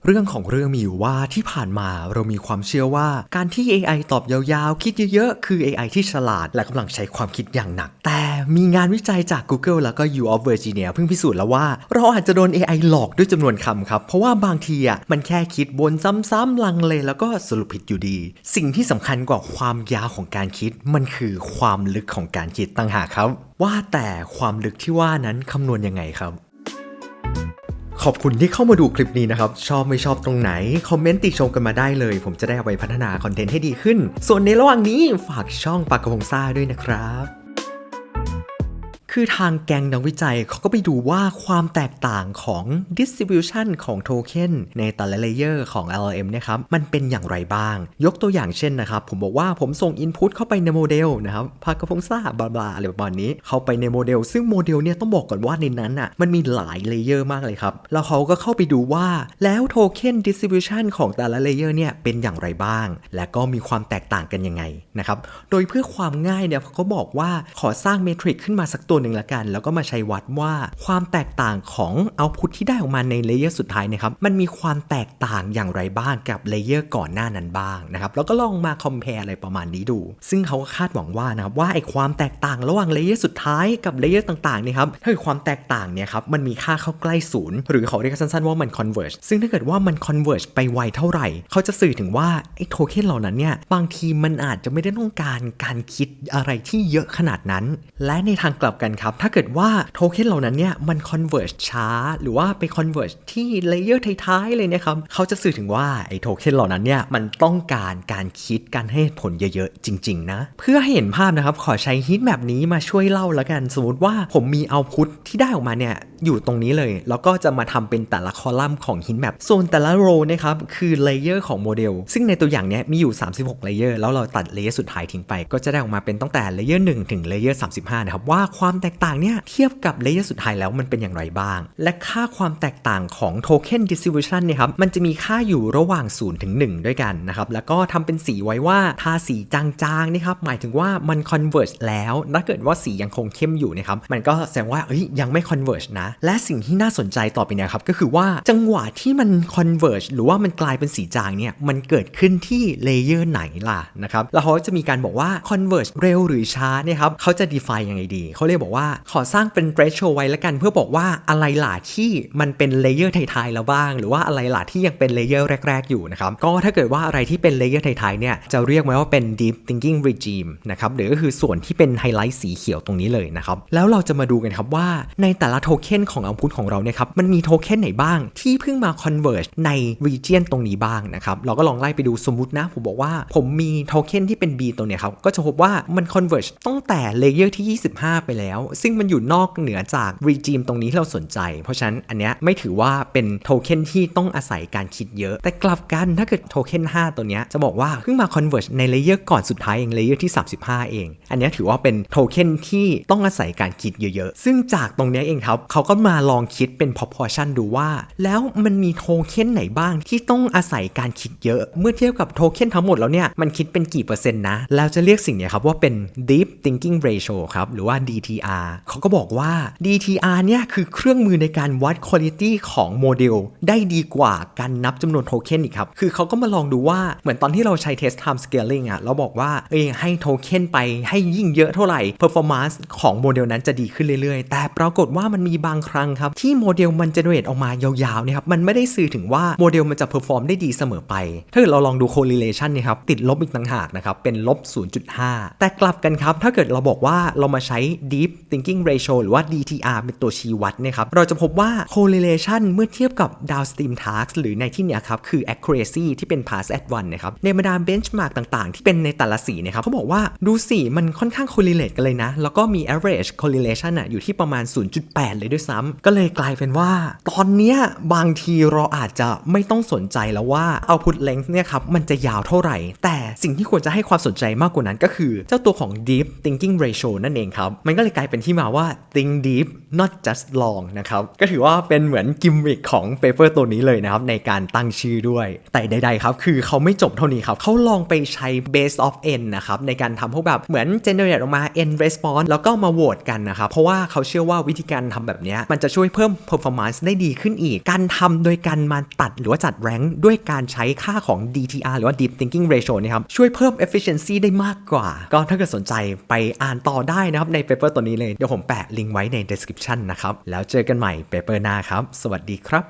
เรื่องของเรื่องมีอยู่ว่าที่ผ่านมาเรามีความเชื่อว่าการที่ AI ตอบยาวๆคิดเยอะๆคือ AI ที่ฉลาดและกำลังใช้ความคิดอย่างหนักแต่มีงานวิจัยจาก Google แล้วก็ U of Virginia เพิ่งพิสูจน์แล้วว่าเราอาจจะโดน AI หลอกด้วยจำนวนคำครับเพราะว่าบางทีมันแค่คิดวนซ้ำๆลังเลแล้วก็สรุปผิดอยู่ดีสิ่งที่สำคัญกว่าความยาวของการคิดมันคือความลึกของการคิดต่างหากครับว่าแต่ความลึกที่ว่านั้นคำนวณยังไงครับขอบคุณที่เข้ามาดูคลิปนี้นะครับชอบไม่ชอบตรงไหนคอมเมนต์ติชมกันมาได้เลยผมจะได้เอาไปพัฒนาคอนเทนต์ให้ดีขึ้นส่วนในระหว่างนี้ฝากช่องปากกระพงซ่าด้วยนะครับคือทางแก๊งนักวิจัยเขาก็ไปดูว่าความแตกต่างของ distribution ของโทเค็นในแต่ละเลเยอร์ของ LLM เนี่ยครับมันเป็นอย่างไรบ้างยกตัวอย่างเช่นนะครับผมบอกว่าผมส่ง input เข้าไปในโมเดลนะครับปากกระพงซ่าบลาๆอะไรประมาณนี้เข้าไปในโมเดลซึ่งโมเดลเนี่ยต้องบอกก่อนว่าในนั้นมันมีหลายเลเยอร์มากเลยครับแล้วเขาก็เข้าไปดูว่าแล้วโทเค็น distribution ของแต่ละเลเยอร์เนี่ยเป็นอย่างไรบ้างและก็มีความแตกต่างกันยังไงนะครับโดยเพื่อความง่ายเนี่ยเขาบอกว่าขอสร้างเมทริกขึ้นมาสักตัวหนึ่งละกันแล้วก็มาใช้วัดว่าความแตกต่างของเอาต์พุตที่ได้ออกมาในเลเยอร์สุดท้ายนะครับมันมีความแตกต่างอย่างไรบ้างกับเลเยอร์ก่อนหน้านั้นบ้างนะครับแล้วก็ลองมาคอมเพลอะไรประมาณนี้ดูซึ่งเขาก็คาดหวังว่านะครับว่าไอ้ความแตกต่างระหว่างเลเยอร์สุดท้ายกับเลเยอร์ต่างๆเนี่ยครับถ้าความแตกต่างเนี่ยครับมันมีค่าเข้าใกล้ศูนย์หรือเขาเรียกสั้นๆว่ามัน converge ซึ่งถ้าเกิดว่ามัน converge ไปไวเท่าไหร่เขาจะสื่อถึงว่าไอ้โทเค็นเหล่านั้นเนี่ยบางทีมันอาจจะไม่ได้ต้องการคิดอะไรที่เยอะขนาดนั้นและในทางกลับกันครับถ้าเกิดว่าโทเค็นเหล่านั้นเนี่ยมัน converge ช้าหรือว่าไป converge ที่เลเยอร์ท้ายๆเลยนะครับเขาจะสื่อถึงว่าไอ้โทเค็นเหล่านั้นเนี่ยมันต้องการคิดการให้ผลเยอะๆจริงๆนะเพื่อให้เห็นภาพนะครับขอใช้ฮีทแมปนี้มาช่วยเล่าแล้วกันสมมติว่าผมมีเอาต์พุตที่ได้ออกมาเนี่ยอยู่ตรงนี้เลยแล้วก็จะมาทำเป็นแต่ละคอลัมน์ของฮีทแมปส่วนแต่ละโรนะครับคือเลเยอร์ของโมเดลซึ่งในตัวอย่างเนี้ยมีอยู่36เลเยอร์แล้วเราตัดเลเยอร์สุดท้ายทิ้งไปก็จะได้ออกมาเป็นตั้งแต่เลเยอร์1ถึงเลเยอร์35นะครับว่าความแตกต่างเนี่ยเทียบกับเลเยอร์สุดท้ายแล้วมันเป็นอย่างไรบ้างและค่าความแตกต่างของโทเค็น distribution เนี่ยครับมันจะมีค่าอยู่ระหว่าง0ถึง1ด้วยกันนะครับแล้วก็ทำเป็นสีไว้ว่าทาสีจางๆนี่ครับหมายถึงว่ามัน converge แล้วถ้าเกิดว่าสียังคงเข้มอยู่นะครับมันก็แสดงว่ายังไม่ converge นะและสิ่งที่น่าสนใจต่อไปเนี่ยครับก็คือว่าจังหวะที่มัน converge หรือว่ามันกลายเป็นสีจางเนี่ยมันเกิดขึ้นที่เลเยอร์ไหนล่ะนะครับแล้วเขาจะมีการบอกว่า converge เร็วหรือช้าเนี่ยครับเขาจะ define ยังไงดีเขาเรียกบอกว่าขอสร้างเป็น threshold ไว้แล้วกันเพื่อบอกว่าอะไรล่ะที่มันเป็นเลเยอร์ท้ายๆแล้วบ้างหรือว่าอะไรล่ะที่ยังเป็นเลเยอร์แรกๆอยู่นะครับก็ถ้าเกิดว่าอะไรที่เป็นเลเยอร์ท้ายๆเนี่ยจะเรียกมันว่าเป็น deep thinking regime นะครับหรือก็คือส่วนที่เป็นไฮไลท์สีเขียวตรงนี้เลยนะครับแล้วเราจะมาดูกันครับว่าในแต่ละโทเค็นของเอาต์พุตของเราเนี่ยครับมันมีโทเค็นไหนบ้างที่เพิ่งมา converge ใน region ตรงนี้บ้างนะครับเราก็ลองไล่ไปดูสมมุตินะผมบอกว่าผมมีโทเค็นที่เป็น B ตรงเนี้ยครับก็จะพบว่ามัน converge ตั้งแต่เลเยอร์ที่25ไปแล้วซึ่งมันอยู่นอกเหนือจาก regime ตรงนี้ที่เราสนใจเพราะฉะนั้นอันเนี้ยไม่ถือว่าเป็นโทเค็นที่ต้องอาศัยการคิดเยอะแต่กลับกันถ้าเกิดโทเค็น5ตัวเนี้ยจะบอกว่าเพิ่งมา converge ในเลเยอร์ก่อนสุดท้ายเองเลเยอร์ที่35เองอันเนี้ยถือว่าเป็นโทเค็นที่ต้องอาศัยการคิดเยอะๆซึ่งจากตรงเนี้ยเองครับเขาก็มาลองคิดเป็น proportion ดูว่าแล้วมันมีโทเค็นไหนบ้างที่ต้องอาศัยการคิดเยอะเมื่อเทียบกับโทเค็นทั้งหมดแล้วเนี่ยมันคิดเป็นกี่เปอร์เซ็นต์นะแล้วจะเรียกสิ่งเนี้ยครับว่าเป็น deep thinking ratio ครับหรือว่า DTR เขาก็บอกว่า DTR เนี่ยคือเครื่องมือในการวัด quality ของโมเดลได้ดีกว่าการนับจำนวนโทเค็นอีกครับคือเขาก็มาลองดูว่าเหมือนตอนที่เราใช้ test time scaling เราบอกว่าให้โทเค็นไปให้ยิ่งเยอะเท่าไหร่ performance ของโมเดลนั้นจะดีขึ้นเรื่อยๆแต่ปรากฏว่ามันมีบางครั้งครับที่โมเดลมัน generate ออกมายาวๆเนี่ยครับมันไม่ได้สื่อถึงว่าโมเดลมันจะ perform ได้ดีเสมอไปถ้าเกิดเราลองดู correlation เนี่ยครับติดลบอีกต่างหากนะครับเป็นลบ 0.5 แต่กลับกันครับถ้าเกิดเราบอกว่าเรามาใช้ deep thinking ratio หรือว่า DTR เป็นตัวชี้วัดเนี่ยครับเราจะพบว่า correlation เมื่อเทียบกับ downstream task หรือในที่เนี้ยครับคือ accuracy ที่เป็น pass at one นะครับในบรรดา benchmark ต่างๆที่เป็นในแต่ละสีนะครับเขาบอกว่าดูสีมันค่อนข้าง correlate กันเลยนะแล้วก็มี average correlation อยู่ที่ประมาณ 0.8 เลยด้วยซ้ำก็เลยกลายเป็นว่าตอนเนี้ยบางทีเราอาจจะไม่ต้องสนใจแล้วว่า output length เนี่ยครับมันจะยาวเท่าไหร่แต่สิ่งที่ควรจะให้ความสนใจมากกว่านั้นก็คือเจ้าตัวของ deep thinking ratio นั่นเองครับมันก็เลยกลาย เลยเป็นที่มาว่า think deep not just long นะครับก็ถือว่าเป็นเหมือนกิมมิคของเปเปอร์ตัวนี้เลยนะครับในการตั้งชื่อด้วยแต่ใดๆครับคือเขาไม่จบเท่านี้ครับเขาลองไปใช้ base of n นะครับในการทำพวกแบบเหมือน generate ออกมา n response แล้วก็มาโหวตกันนะครับเพราะว่าเขาเชื่อว่าวิธีการทำแบบนี้มันจะช่วยเพิ่ม performance ได้ดีขึ้นอีกการทำโดยการมาตัดหรือว่าจัด rank ด้วยการใช้ค่าของ DTR หรือว่า deep thinking ratio นะครับช่วยเพิ่ม efficiency ได้มากกว่าก็ถ้าเกิดสนใจไปอ่านต่อได้นะครับในเปเปอร์ตัวนี้เลยเดี๋ยวผมแปะลิงก์ไว้ใน description นะครับแล้วเจอกันใหม่เปเปอร์หน้าครับสวัสดีครับ